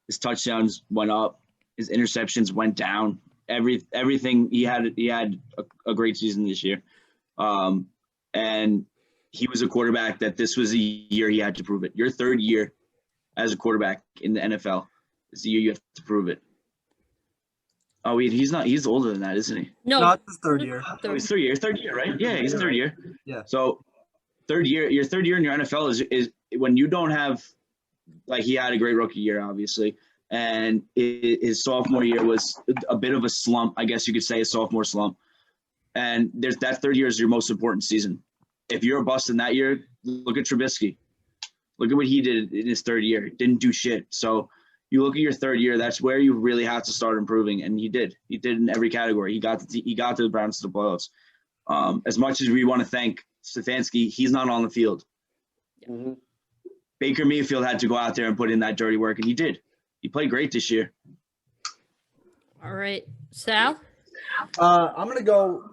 His touchdowns went up. His interceptions went down. Everything he had a great season this year. And he was a quarterback that this was a year he had to prove it. Your third year as a quarterback in the NFL is the year you have to prove it. Oh, he's older than that, isn't he? No, Not his third year. Oh, he's third year, right? Yeah, he's third year. Yeah. So your third year in your NFL is when you don't have, like, he had a great rookie year, obviously, and his sophomore year was a bit of a slump, I guess you could say, a sophomore slump. And there's that third year is your most important season. If you're a bust in that year, look at Trubisky. Look at what he did in his third year. Didn't do shit. So you look at your third year, that's where you really have to start improving. And he did. He did in every category. He got the Browns to the playoffs. As much as we want to thank Stefanski, he's not on the field. Mm-hmm. Baker Mayfield had to go out there and put in that dirty work, and he did. He played great this year. All right, Sal. I'm gonna go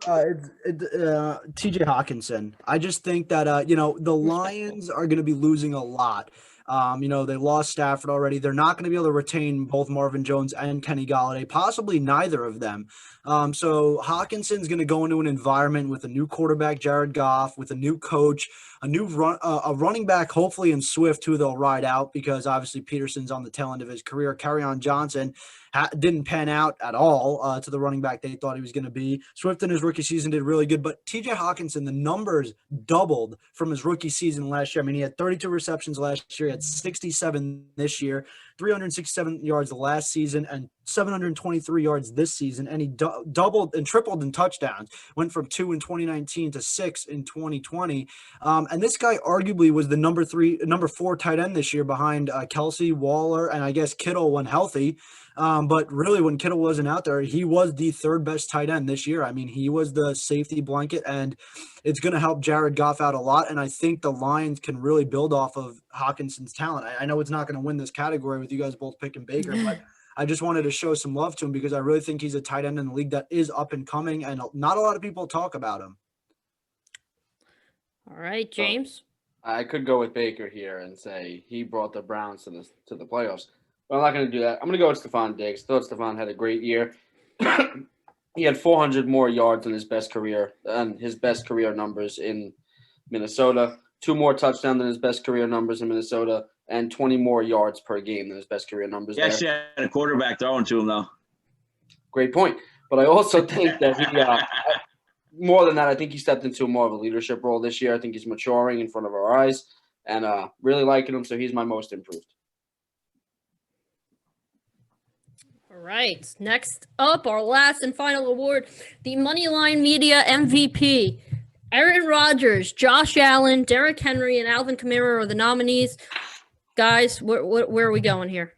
T.J. Hawkinson. I just think that the Lions are gonna be losing a lot. They lost Stafford already. They're not going to be able to retain both Marvin Jones and Kenny Golladay, possibly neither of them. So Hawkinson's going to go into an environment with a new quarterback, Jared Goff, with a new coach, a running back, hopefully in Swift, who they'll ride out because obviously Peterson's on the tail end of his career. Kerryon Johnson didn't pan out at all to the running back they thought he was going to be. Swift in his rookie season did really good, but T.J. Hawkinson, the numbers doubled from his rookie season last year. I mean, he had 32 receptions last year. He had 67 this year, 367 yards last season, and 723 yards this season. And he doubled and tripled in touchdowns, went from 2 in 2019 to 6 in 2020. And this guy arguably was the number 4 tight end this year behind Kelsey, Waller, and I guess Kittle when healthy. But really, when Kittle wasn't out there, he was the third best tight end this year. I mean, he was the safety blanket, and it's going to help Jared Goff out a lot. And I think the Lions can really build off of Hawkinson's talent. I know it's not going to win this category with you guys both picking Baker, but I just wanted to show some love to him because I really think he's a tight end in the league that is up and coming, and not a lot of people talk about him. All right, James. I could go with Baker here and say he brought the Browns to the playoffs. But I'm not going to do that. I'm going to go with Stephon Diggs. Thought Stephon had a great year. He had 400 more yards in his best career numbers in Minnesota. 2 more touchdowns than his best career numbers in Minnesota, and 20 more yards per game than his best career numbers. He actually had a quarterback throwing to him, though. Great point. But I also think that he, more than that, I think he stepped into more of a leadership role this year. I think he's maturing in front of our eyes and really liking him. So he's my most improved. All right. Next up, our last and final award, the Moneyline Media MVP. Aaron Rodgers, Josh Allen, Derrick Henry, and Alvin Kamara are the nominees. Guys, where are we going here?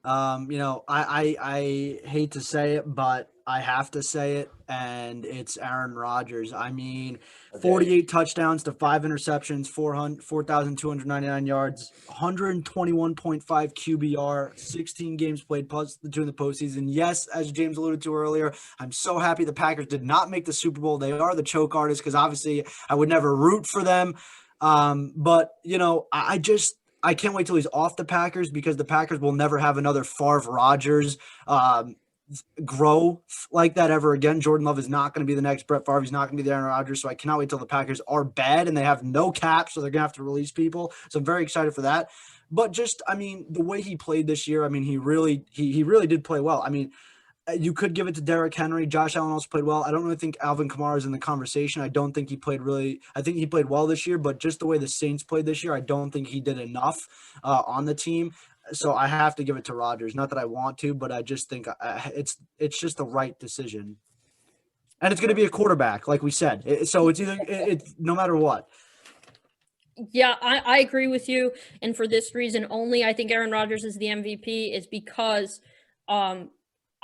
I hate to say it, but I have to say it, and it's Aaron Rodgers. I mean, 48 touchdowns to 5 interceptions, 4,299 yards, 121.5 QBR, 16 games played plus during the postseason. Yes, as James alluded to earlier, I'm so happy the Packers did not make the Super Bowl. They are the choke artists because obviously I would never root for them. But I can't wait till he's off the Packers because the Packers will never have another Favre Rodgers grow like that ever again. Jordan Love is not going to be the next Brett Favre. He's not going to be the Aaron Rodgers. So I cannot wait till the Packers are bad and they have no cap. So they're going to have to release people. So I'm very excited for that. But the way he played this year, he really did play well. You could give it to Derrick Henry. Josh Allen also played well. I don't really think Alvin Kamara is in the conversation. I don't think he played I think he played well this year, but just the way the Saints played this year, I don't think he did enough on the team. So I have to give it to Rodgers. Not that I want to, but I just think it's just the right decision. And it's going to be a quarterback, like we said. So it's it's no matter what. Yeah, I agree with you. And for this reason only, I think Aaron Rodgers is the MVP is because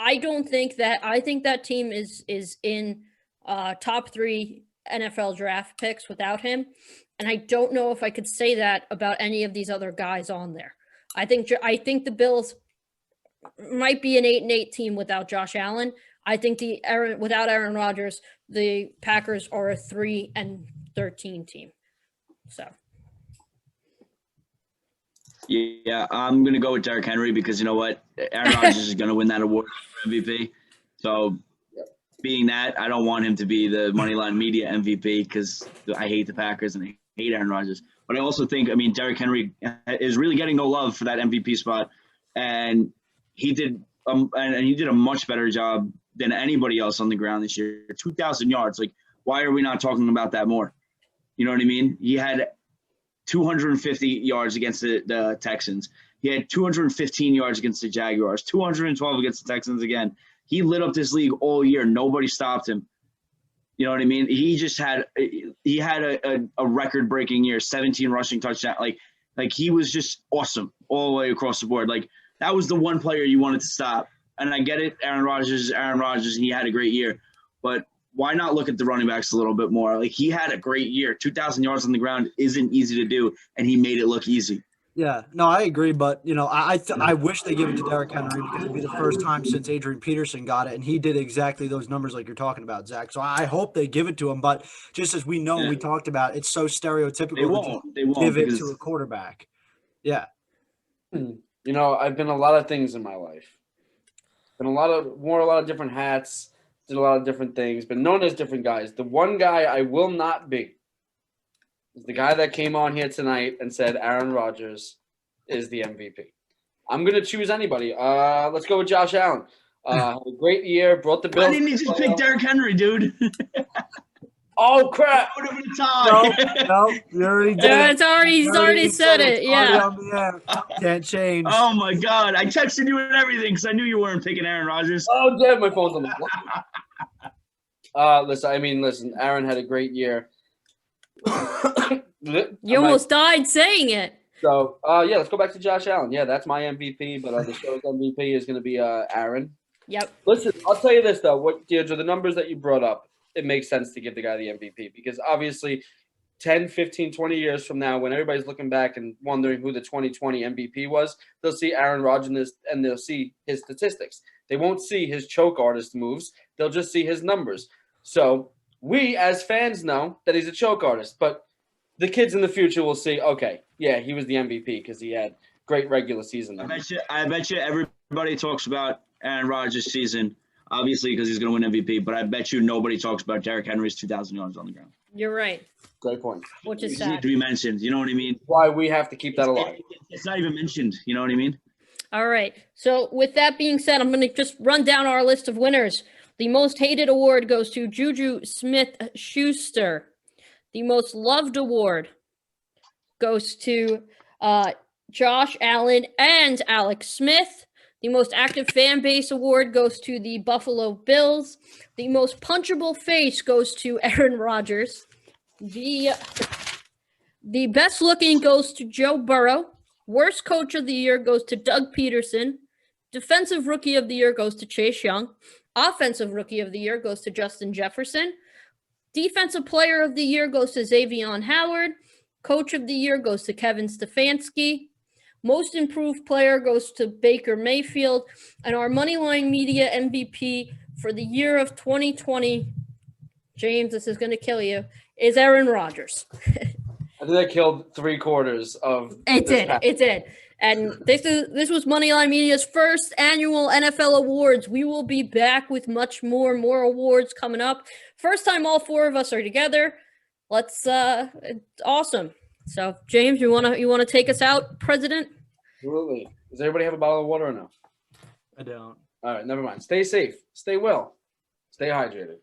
I think that team is in top 3 NFL draft picks without him. And I don't know if I could say that about any of these other guys on there. I think the Bills might be an 8-8 team without Josh Allen. I think without Aaron Rodgers, the Packers are a 3-13 team. So. Yeah, I'm going to go with Derrick Henry because you know what? Aaron Rodgers is going to win that award for MVP. So being that, I don't want him to be the Moneyline Media MVP because I hate the Packers and I hate Aaron Rodgers. But I also think, Derrick Henry is really getting no love for that MVP spot. And he did a much better job than anybody else on the ground this year. 2,000 yards. Like, why are we not talking about that more? You know what I mean? He had 250 yards against the Texans. He had 215 yards against the Jaguars, 212 against the Texans again. He lit up this league all year. Nobody stopped him. You know what I mean? He had a record-breaking year, 17 rushing touchdowns. Like he was just awesome all the way across the board. Like that was the one player you wanted to stop. And I get it, Aaron Rodgers, and he had a great year. But why not look at the running backs a little bit more? Like he had a great year. 2,000 yards on the ground isn't easy to do, and he made it look easy. Yeah, no, I agree, but I wish they give it to Derrick Henry because it'd be the first time since Adrian Peterson got it, and he did exactly those numbers like you're talking about, Zach. So I hope they give it to him, but just as we know, we talked about, it's so stereotypical. They won't give it to a quarterback. Yeah. I've been a lot of things in my life. Wore a lot of different hats, did a lot of different things, been known as different guys. The one guy I will not be is the guy that came on here tonight and said Aaron Rodgers is the MVP. I'm going to choose anybody. Let's go with Josh Allen. Had a great year, brought the Bills. Why didn't you just pick Derrick Henry, dude? Oh, crap. That would have been a tie. No, you already did it. He's already said it. Yeah. On the air. Can't change. Oh, my God. I texted you and everything because I knew you weren't picking Aaron Rodgers. Oh, damn, my phone's on the floor. Listen, Aaron had a great year. You almost died saying it. So, let's go back to Josh Allen. Yeah, that's my MVP, but the show's MVP is going to be Aaron. Yep. Listen, I'll tell you this, though. Deirdre, the numbers that you brought up, it makes sense to give the guy the MVP because obviously 10, 15, 20 years from now, when everybody's looking back and wondering who the 2020 MVP was, they'll see Aaron Rodgers and they'll see his statistics. They won't see his choke artist moves. They'll just see his numbers. So we as fans know that he's a choke artist, but the kids in the future will see, okay, yeah, he was the MVP because he had great regular season. I bet you everybody talks about Aaron Rodgers' season, obviously because he's going to win MVP, but I bet you nobody talks about Derrick Henry's 2,000 yards on the ground. You're right. Great point. Which is It sad. needs to be mentioned. You know what I mean? Why we have to keep that alive. It's not even mentioned. You know what I mean? All right. So with that being said, I'm going to just run down our list of winners. The most hated award goes to Juju Smith-Schuster. The most loved award goes to Josh Allen and Alex Smith. The most active fan base award goes to the Buffalo Bills. The most punchable face goes to Aaron Rodgers. The best looking goes to Joe Burrow. Worst coach of the year goes to Doug Peterson. Defensive rookie of the year goes to Chase Young. Offensive rookie of the year goes to Justin Jefferson. Defensive player of the year goes to Xavier Howard. Coach of the year goes to Kevin Stefanski. Most improved player goes to Baker Mayfield. And our Moneyline Media MVP for the year of 2020, James, this is going to kill you, is Aaron Rodgers. I think that killed 3/4 of It did. And this was Moneyline Media's first annual NFL awards. We will be back with much more awards coming up. First time all four of us are together. It's awesome. So, James, you wanna take us out, President? Absolutely. Does everybody have a bottle of water or no? I don't. All right, never mind. Stay safe. Stay well. Stay hydrated.